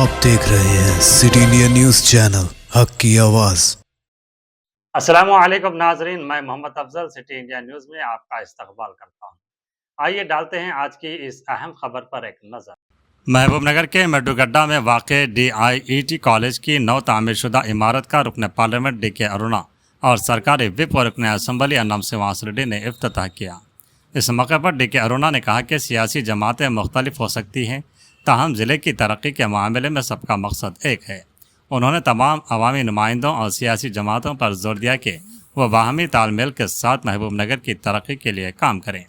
आप देख रहे हैं सिटी इंडिया न्यूज चैनल हक की आवाज। अस्सलामुअलैकुम नाजरीन, मैं Mohammad Afzal City India News में आपका इस्तकबाल करता हूं। आइए डालते हैं आज की इस अहम खबर पर एक नज़र। महबूबनगर के मेडुगड्डा में वाक़ DIET कॉलेज की नौ तामीरशुदा इमारत का रुकन पार्लियामेंट DK अरुणा और सरकारी विप और रुकन असम्बली अन्नम सिवास रेड्डी ने इफ्तिताह किया। इस मौके पर DK अरुणा ने कहा कि सियासी जमातें मुख्तलिफ हो सकती हैं, ताहम ज़िले की तरक्की के मामले में सबका मकसद एक है। उन्होंने तमाम अवामी नुमाइंदों और सियासी जमातों पर जोर दिया कि वह बाहमी तालमेल के साथ महबूबनगर की तरक्की के लिए काम करें।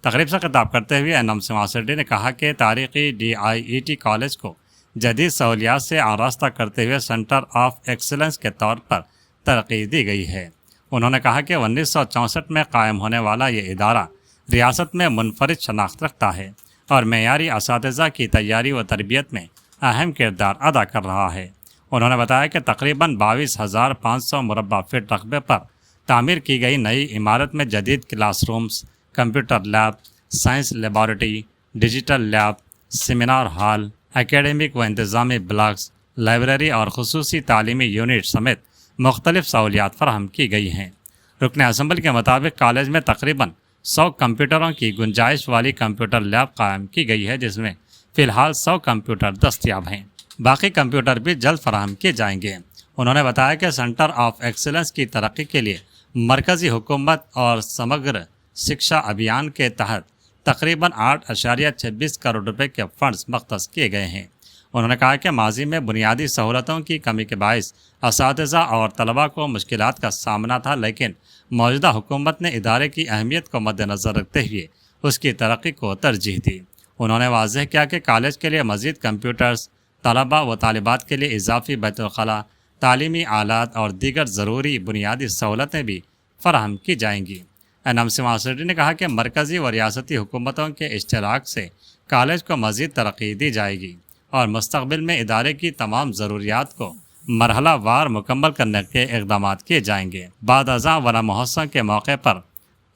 तकरीब से खिताब करते हुए अन्नम सिवास रेड्डी ने कहा कि तारीख़ी DIET कॉलेज को जदीद सहूलियात से आरास्ता करते हुए सेंटर ऑफ एक्सीलेंस के तौर पर तरक्की दी गई है। उन्होंने कहा कि 1964 में कायम होने वाला ये इदारा रियासत में मुनफरिद शनाख्त रखता है और मेयारी असातिज़ा की तैयारी व तरबियत में अहम किरदार अदा कर रहा है। उन्होंने बताया कि तकरीबन 22,500 मुरब्बा फीट रकबे पर तामीर की गई नई इमारत में जदीद classrooms, computer lab, science laboratory, digital lab, seminar hall, academic व इंतज़ामी ब्लॉक्स, लाइब्रेरी और खुसूसी तालीमी यूनिट समेत मुख्तलिफ सहूलियात फराहम की गई हैं। रुकन असम्बली के मुताबिक कॉलेज में तकरीबन 100 कंप्यूटरों की गुंजाइश वाली कंप्यूटर लैब कायम की गई है, जिसमें फ़िलहाल 100 कंप्यूटर दस्तयाब हैं। बाकी कंप्यूटर भी जल्द फराहम किए जाएंगे। उन्होंने बताया कि सेंटर ऑफ एक्सीलेंस की तरक्की के लिए मरकज़ी हुकूमत और समग्र शिक्षा अभियान के तहत तकरीबन 8.26 करोड़ रुपए के फंड्स मख्तस किए गए हैं। उन्होंने कहा कि माजी में बुनियादी सहूलतों की कमी के बायस असातिज़ा और तलबा को मुश्किलात का सामना था, लेकिन मौजूदा हुकूमत ने इदारे की अहमियत को मद्देनज़र रखते हुए उसकी तरक्की को तरजीह दी। उन्होंने वाज़ेह किया कि कॉलेज के लिए मज़ीद कंप्यूटर्स, तलबा व तालिबात के लिए इजाफ़ी बैतुल-ख़ला, तालीमी आलात और दीगर ज़रूरी बुनियादी सहूलतें भी फ़राहम की जाएंगी। अन्नम सिवास रेड्डी ने कहा कि मरकज़ी व रियासती हुकूमतों के इश्तराक से कॉलेज को मज़ीद तरक्की दी जाएगी और मुस्तक़बिल में इदारे की तमाम ज़रूरियात को मरहला वार मुकम्मल करने के इक़दाम किए जाएंगे। बाद अज़ां वना महोत्सव के मौके पर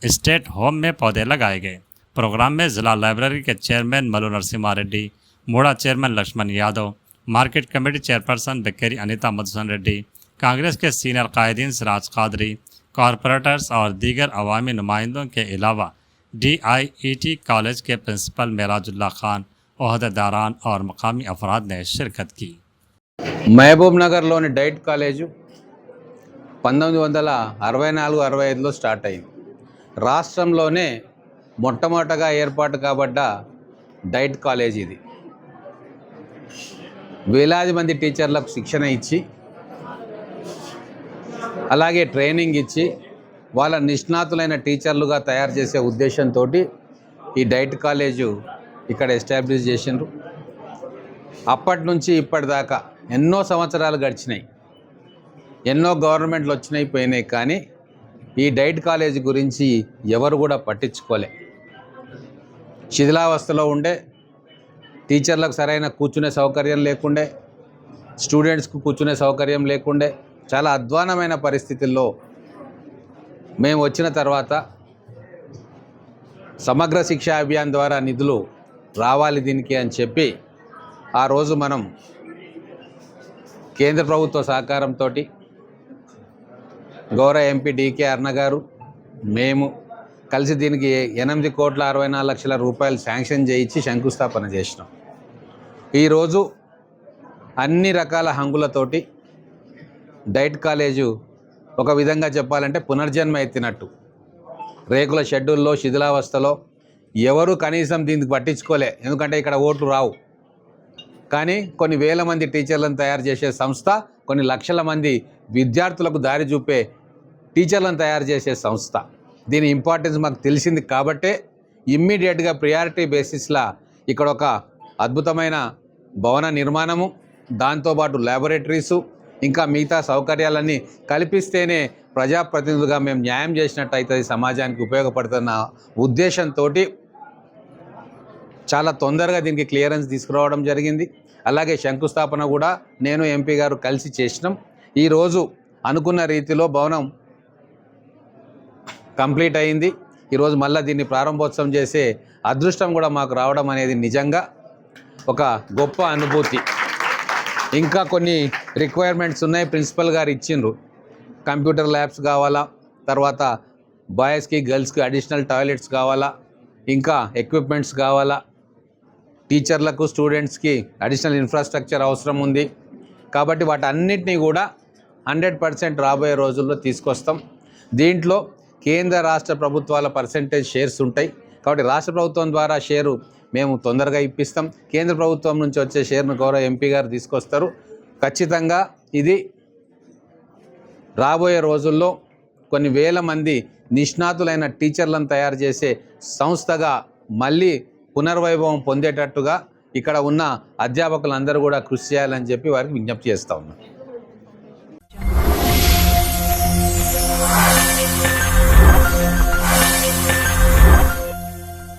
स्टेट होम में पौधे लगाए गए। प्रोग्राम में ज़िला लाइब्रेरी के chairman Mallu Narasimha Reddy, MUDA chairman Lakshman Yadav, market committee chairperson Bekkeri Anitha Madhusudhan Reddy, Congress के सीनियर कायदीन सिराज कादरी, कॉरपोरेटर्स और दीगर अवामी नुमाइंदों के अलावा DIET कॉलेज के प्रिंसिपल मेराजुल्ला खान, ओहदेदारान और मकामी अफराद ने शिरकत की। మహబూబ్నగర్లోని డైట్ కాలేజు 1964-65లో స్టార్ట్ అయింది. రాష్ట్రంలోనే మొట్టమొదటగా ఏర్పాటు కాబడ్డ డైట్ కాలేజ్ ఇది. వేలాది మంది టీచర్లకు శిక్షణ ఇచ్చి, అలాగే ట్రైనింగ్ ఇచ్చి, వాళ్ళ నిష్ణాతులైన టీచర్లుగా తయారు చేసే ఉద్దేశంతో ఈ డైట్ కాలేజు ఇక్కడ ఎస్టాబ్లిష్ చేసిండ్రు. అప్పటి నుంచి ఇప్పటిదాకా ఎన్నో సంవత్సరాలు గడిచినాయి, ఎన్నో గవర్నమెంట్లు వచ్చినాయి పోయినాయి, కానీ ఈ డైట్ కాలేజ్ గురించి ఎవరు కూడా పట్టించుకోలే. శిథిలావస్థలో ఉండే, టీచర్లకు సరైన కూర్చునే సౌకర్యం లేకుండే, స్టూడెంట్స్కు కూర్చునే సౌకర్యం లేకుండే, చాలా అధ్వానమైన పరిస్థితుల్లో మేము వచ్చిన తర్వాత సమగ్ర శిక్షా అభియాన్ ద్వారా నిధులు రావాలి దీనికి అని చెప్పి ఆ రోజు మనం కేంద్ర ప్రభుత్వ సహకారంతో గౌరవ ఎంపీ DK అరుణ గారు, మేము కలిసి దీనికి 8,64,00,00,000 రూపాయలు శాంక్షన్ చేయించి శంకుస్థాపన చేసినాం. ఈరోజు అన్ని రకాల హంగులతోటి డైట్ కాలేజు ఒక విధంగా చెప్పాలంటే పునర్జన్మ ఎత్తినట్టు. రేకుల షెడ్యూల్లో శిథిలావస్థలో ఎవరు కనీసం దీనికి పట్టించుకోలే, ఎందుకంటే ఇక్కడ ఓట్లు రావు. కానీ కొన్ని వేల మంది టీచర్లను తయారు చేసే సంస్థ, కొన్ని లక్షల మంది విద్యార్థులకు దారి చూపే టీచర్లను తయారు చేసే సంస్థ. దీని ఇంపార్టెన్స్ మాకు తెలిసింది కాబట్టే ఇమ్మీడియట్గా ప్రియారిటీ బేసిస్లా ఇక్కడ ఒక అద్భుతమైన భవన నిర్మాణము, దాంతోపాటు ల్యాబొరేటరీసు, ఇంకా మిగతా సౌకర్యాలన్నీ కల్పిస్తేనే ప్రజాప్రతినిధులుగా మేము న్యాయం చేసినట్టు అవుతుంది, సమాజానికి ఉపయోగపడుతున్న ఉద్దేశంతో చాలా తొందరగా దీనికి క్లియరెన్స్ తీసుకురావడం జరిగింది. అలాగే శంకుస్థాపన కూడా నేను ఎంపీ గారు కలిసి చేసినాం. ఈరోజు అనుకున్న రీతిలో భవనం కంప్లీట్ అయింది. ఈరోజు మళ్ళీ దీన్ని ప్రారంభోత్సవం చేసే అదృష్టం కూడా మాకు రావడం అనేది నిజంగా ఒక గొప్ప అనుభూతి. ఇంకా కొన్ని రిక్వైర్మెంట్స్ ఉన్నాయి, ప్రిన్సిపల్ గారు ఇచ్చిండ్రు. కంప్యూటర్ ల్యాబ్స్ కావాలా, తర్వాత బాయ్స్కి గర్ల్స్కి అడిషనల్ టాయిలెట్స్ కావాలా, ఇంకా ఎక్విప్మెంట్స్ కావాలా, టీచర్లకు స్టూడెంట్స్కి అడిషనల్ ఇన్ఫ్రాస్ట్రక్చర్ అవసరం ఉంది. కాబట్టి వాటన్నిటినీ కూడా 100% రాబోయే రోజుల్లో తీసుకొస్తాం. దీంట్లో కేంద్ర రాష్ట్ర ప్రభుత్వాల పర్సెంటేజ్ షేర్స్ ఉంటాయి. కాబట్టి రాష్ట్ర ప్రభుత్వం ద్వారా షేరు మేము తొందరగా ఇప్పిస్తాం. కేంద్ర ప్రభుత్వం నుంచి వచ్చే షేర్ను గౌరవ ఎంపీ గారు తీసుకొస్తారు. ఖచ్చితంగా ఇది రాబోయే రోజుల్లో కొన్ని వేల మంది నిష్ణాతులైన టీచర్లను తయారు చేసే సంస్థగా మళ్ళీ పునర్వైభవం పొందేటట్టుగా ఇక్కడ ఉన్న అధ్యాపకులందరూ కూడా కృషి చేయాలని చెప్పి వారికి విజ్ఞప్తి చేస్తూ ఉన్నాం.